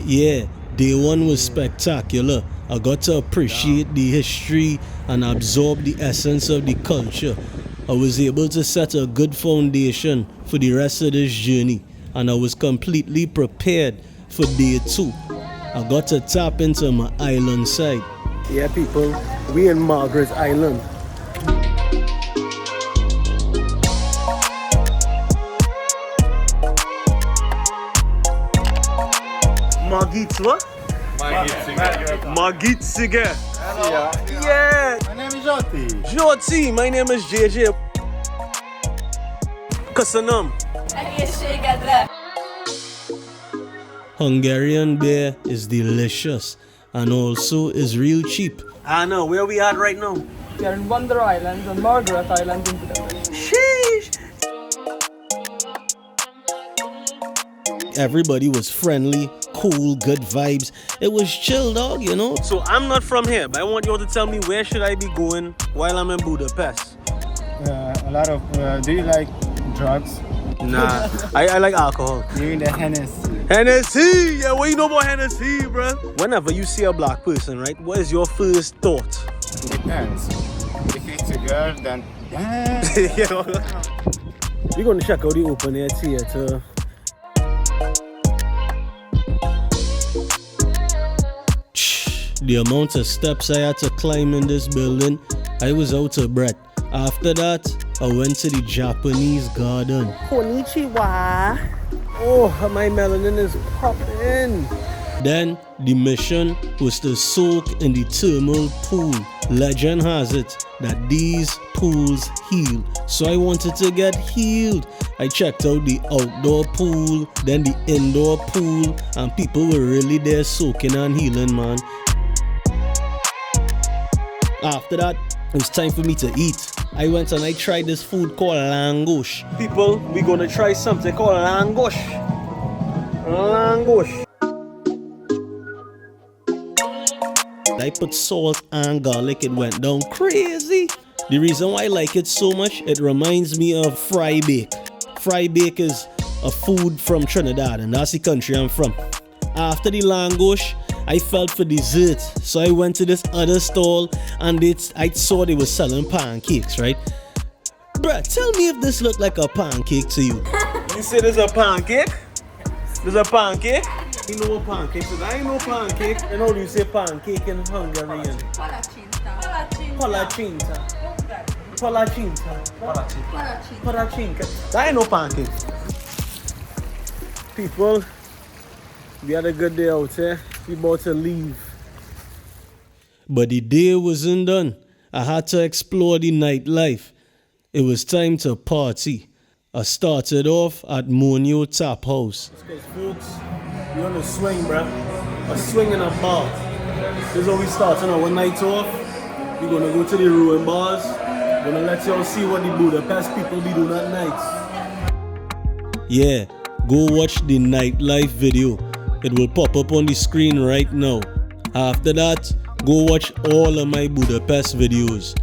Yeah, day one was spectacular. I got to appreciate the history and absorb the essence of the culture. I was able to set a good foundation for the rest of this journey, and I was completely prepared for day two. I got to tap into my island side. Yeah, people, we in Margaret Island. Margit what? Margit Sige. Yeah. My name is Joti. Joti, my name is JJ. Köszönöm. Egészségedre. Hungarian beer is delicious and also is real cheap. I know, where we at right now? We are in Wonder Island and Margaret Island in Budapest. Sheesh! Everybody was friendly, cool, good vibes. It was chill, dog, you know? So I'm not from here, but I want you all to tell me where should I be going while I'm in Budapest? A lot of. Do you like drugs? Nah, I like alcohol. You in the Hennessy. Hennessy! Yeah, what you know about Hennessy, bruh? Whenever you see a black person, right, what is your first thought? Depends. If it's a girl, then. We're gonna check out the open air theater. The amount of steps I had to climb in this building, I was out of breath. After that, I went to the Japanese garden. Konnichiwa. Oh, my melanin is popping. Then, the mission was to soak in the thermal pool. Legend has it that these pools heal. So I wanted to get healed. I checked out the outdoor pool, then the indoor pool, and people were really there soaking and healing, man. After that, it was time for me to eat. I went and I tried this food called Langos. People, we're gonna try something called Langos. Langos. I put salt and garlic, it went down crazy. The reason why I like it so much, it reminds me of fry bake. Fry bake is a food from Trinidad, and that's the country I'm from. After the Langos, I felt for dessert, so I went to this other stall and I saw they were selling pancakes, right? Bruh, tell me if this looked like a pancake to you. You say there's a pancake? There's a pancake? You know what pancake is? I ain't no pancake. And how do you say pancake in Hungarian? Palacinta. Palacinta. That ain't no pancake. People, we had a good day out here. We about to leave. But the day wasn't done. I had to explore the nightlife. It was time to party. I started off at Monio Tap House. Because folks, we on a swing, bruh. A swing in a bar. This is how we starting our night off. We're gonna go to the ruin bars. We're gonna let y'all see what the Budapest people be doing at night. Yeah, go watch the nightlife video. It will pop up on the screen right now. After that, go watch all of my Budapest videos.